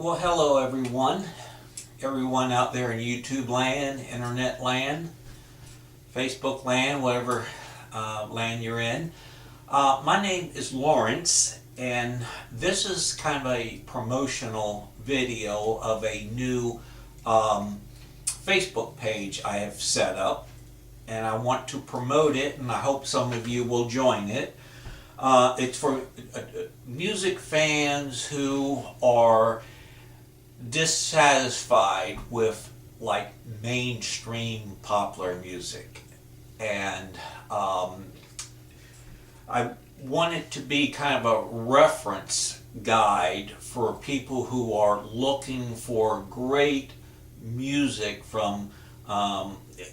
Well, hello everyone. Everyone out there in YouTube land, internet land, Facebook land, whatever land you're in. My name is Lawrence, and this is kind of a promotional video of a new Facebook page I have set up, and I want to promote it, and I hope some of you will join it. It's for music fans who are dissatisfied with like mainstream popular music, and I want it to be kind of a reference guide for people who are looking for great music from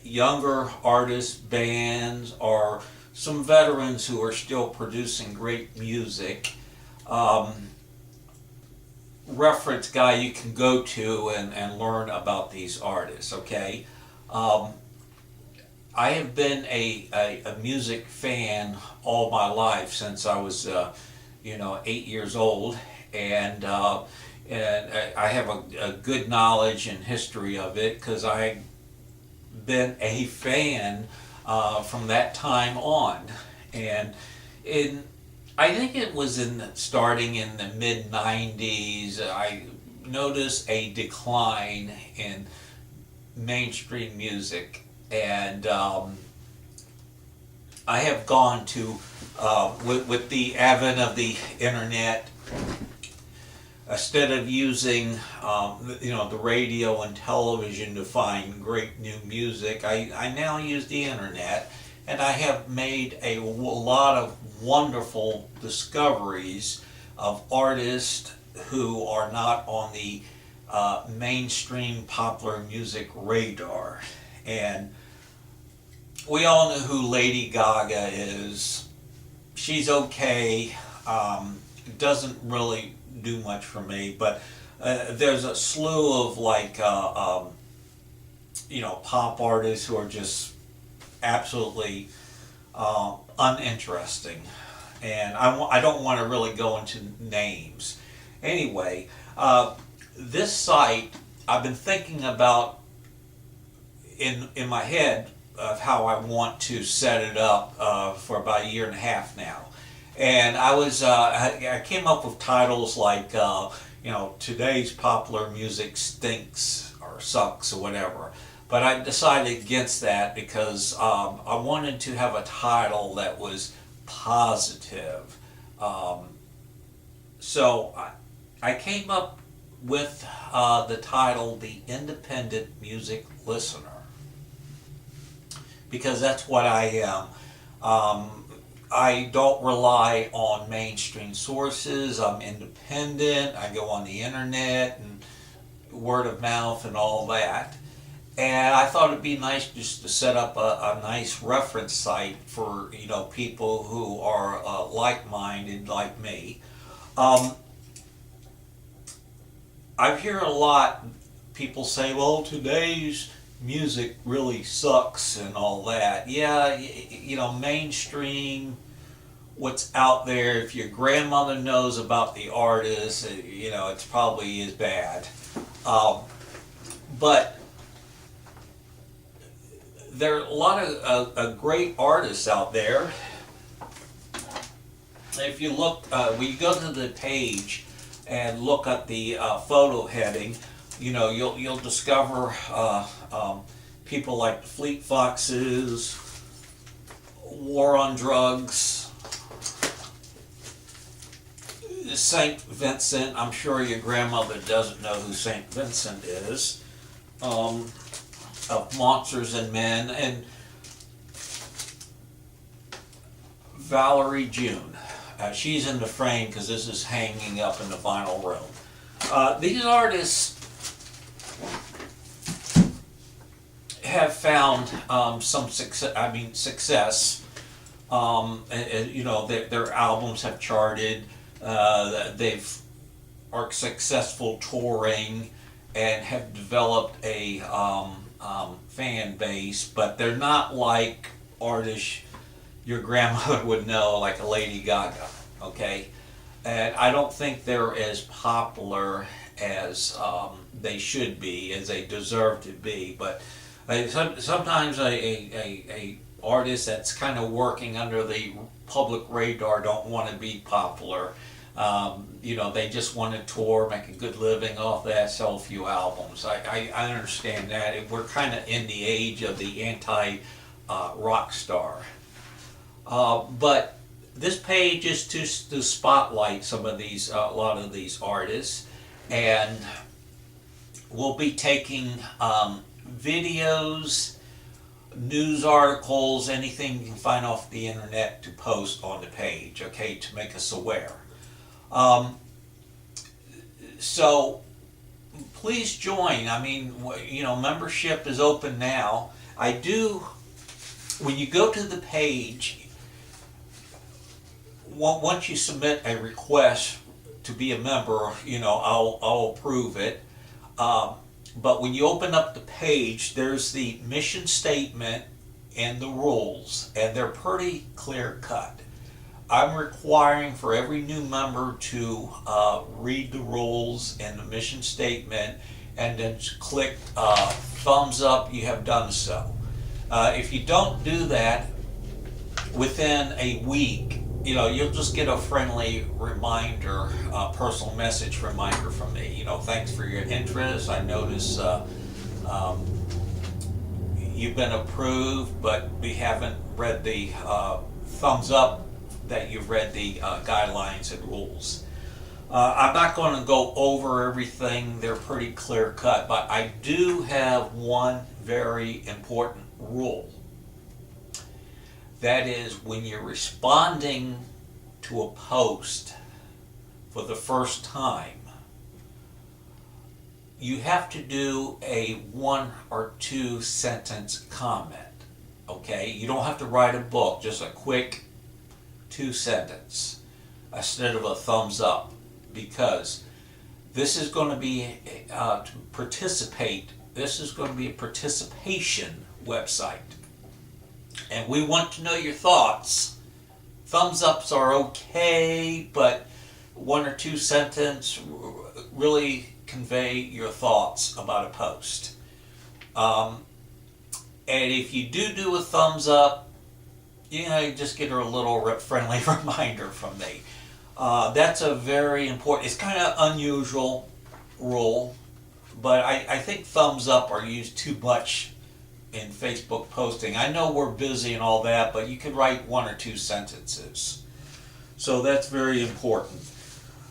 younger artists, bands, or some veterans who are still producing great music. Reference guy you can go to and learn about these artists, okay? I have been a music fan all my life since I was 8 years old, and I have a good knowledge and history of it because I've been a fan from that time on. And I think it was starting in the mid 90s, I noticed a decline in mainstream music, and I have gone to, with the advent of the internet, instead of using the radio and television to find great new music, I now use the internet, and I have made a lot of wonderful discoveries of artists who are not on the mainstream popular music radar. And we all know who Lady Gaga is. She's okay. Doesn't really do much for me, but there's a slew of pop artists who are just absolutely uninteresting, and I don't want to really go into names. Anyway, this site, I've been thinking about in my head of how I want to set it up for about a year and a half now, and I came up with titles like today's popular music stinks or sucks or whatever. But I decided against that because I wanted to have a title that was positive. So I came up with the title The Independent Music Listener, because that's what I am. I don't rely on mainstream sources. I'm independent. I go on the internet and word of mouth and all that. And I thought it'd be nice just to set up a nice reference site for people who are like-minded like me. I hear a lot people say, "Well, today's music really sucks" and all that. Yeah, mainstream, what's out there. If your grandmother knows about the artist, it's probably as bad. But there are a lot of great artists out there. If you look, when you go to the page and look at the photo heading, you'll discover people like the Fleet Foxes, War on Drugs, St. Vincent. I'm sure your grandmother doesn't know who St. Vincent is. Of Monsters and Men, and Valerie June. She's in the frame because this is hanging up in the vinyl room. These artists have found some success. Their albums have charted. They've are successful touring and have developed a fan base, but they're not like artists your grandmother would know, like a Lady Gaga, okay? And I don't think they're as popular as they should be, as they deserve to be. But sometimes a artist that's kind of working under the public radar don't want to be popular. They just want to tour, make a good living off that, sell a few albums. I understand that. We're kind of in the age of the anti-rock star. But this page is to spotlight some of these, a lot of these artists, and we'll be taking videos, news articles, anything you can find off the internet to post on the page, okay, to make us aware. So please join. I mean, membership is open now. When you go to the page, once you submit a request to be a member, I'll approve it. But when you open up the page, there's the mission statement and the rules, and they're pretty clear cut. I'm requiring for every new member to read the rules and the mission statement, and then click thumbs up, you have done so. If you don't do that, within a week, you'll just get a friendly reminder, personal message reminder from me. Thanks for your interest. I notice you've been approved, but we haven't read the thumbs up that you've read the guidelines and rules. I'm not going to go over everything. They're pretty clear cut, but I do have one very important rule. That is, when you're responding to a post for the first time, you have to do a 1 or 2 sentence comment, okay? You don't have to write a book, just a quick 2 sentence instead of a thumbs up, because this is going to be to participate. This is going to be a participation website. And we want to know your thoughts. Thumbs ups are okay, but 1 or 2 sentences really convey your thoughts about a post. And if you do a thumbs up, you just get a little friendly reminder from me. That's a very important, it's kind of unusual rule, but I think thumbs up are used too much in Facebook posting. I know we're busy and all that, but you could write 1 or 2 sentences. So that's very important.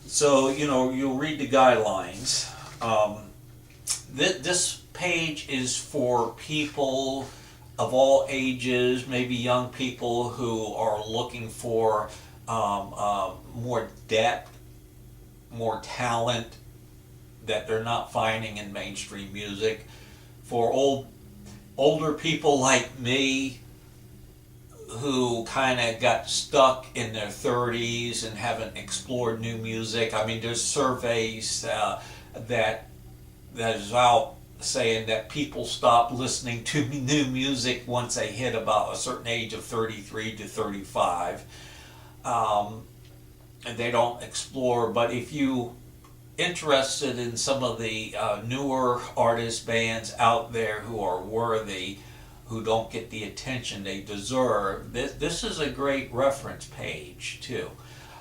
So, you'll read the guidelines. This page is for people of all ages, maybe young people who are looking for more depth, more talent that they're not finding in mainstream music. For older people like me who kind of got stuck in their 30s and haven't explored new music. I mean, there's surveys that is out saying that people stop listening to new music once they hit about a certain age of 33 to 35. And they don't explore. But if you interested in some of the newer artists, bands out there who are worthy, who don't get the attention they deserve, this is a great reference page too.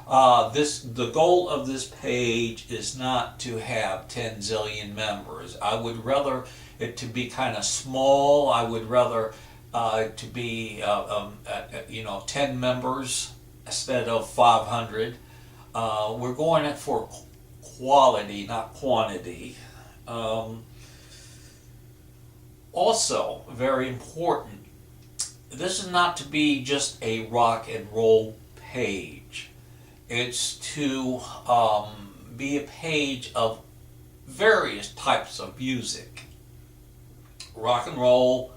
The goal of this page is not to have 10 zillion members. I would rather it to be kind of small. I would rather to be 10 members instead of 500. We're going in for quality, not quantity. Also, very important, this is not to be just a rock and roll page. It's to be a page of various types of music. Rock and roll,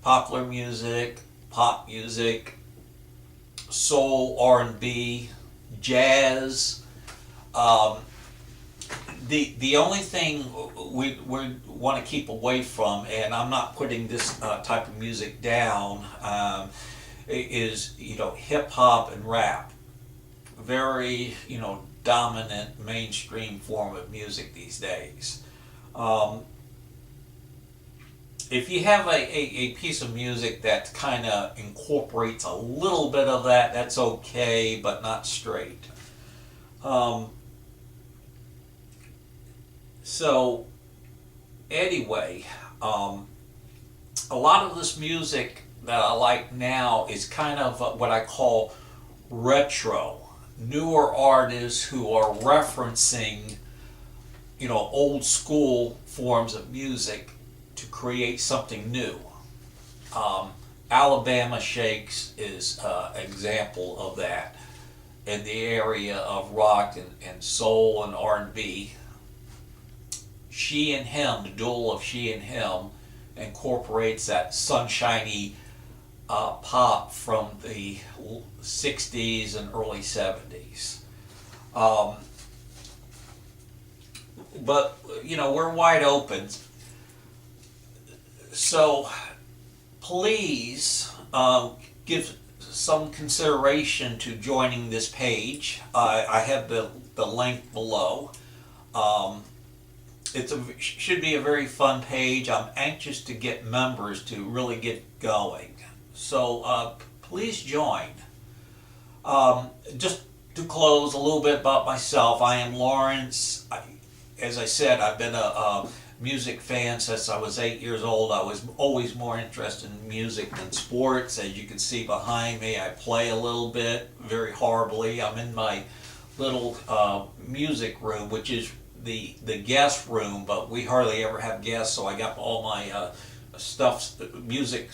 popular music, pop music, soul, R&B, jazz. The only thing we want to keep away from, and I'm not putting this type of music down, is hip hop and rap. Very dominant mainstream form of music these days. If you have a piece of music that kind of incorporates a little bit of that, that's okay, but not straight. So anyway, a lot of this music that I like now is kind of what I call retro. Newer artists who are referencing, old school forms of music to create something new. Alabama Shakes is an example of that in the area of rock and soul and R&B. She and Him, the duel of She and Him, incorporates that sunshiny pop from the 60s and early 70s. But, we're wide open. So please give some consideration to joining this page. I have the link below. Should be a very fun page. I'm anxious to get members to really get going. So please join. Just to close a little bit about myself, I am Lawrence. As I said, I've been a music fan since I was 8 years old. I was always more interested in music than sports. As you can see behind me, I play a little bit, very horribly. I'm in my little music room, which is the guest room, but we hardly ever have guests, so I got all my music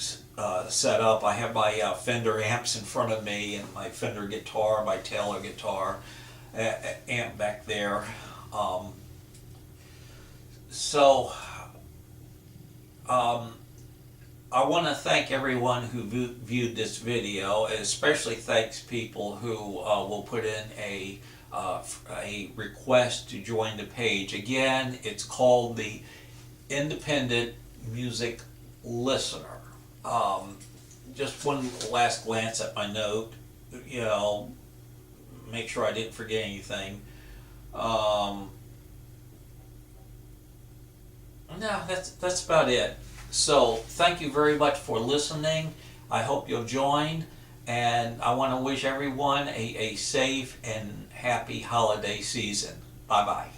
set up. I have my Fender amps in front of me, and my Fender guitar, my Taylor guitar amp back there. I want to thank everyone who viewed this video, and especially thanks people who will put in a request to join the page. Again, it's called the Independent Music Listener. Just one last glance at my note, make sure I didn't forget anything. No, that's about it. So thank you very much for listening. I hope you'll join, and I want to wish everyone a safe and happy holiday season. Bye-bye.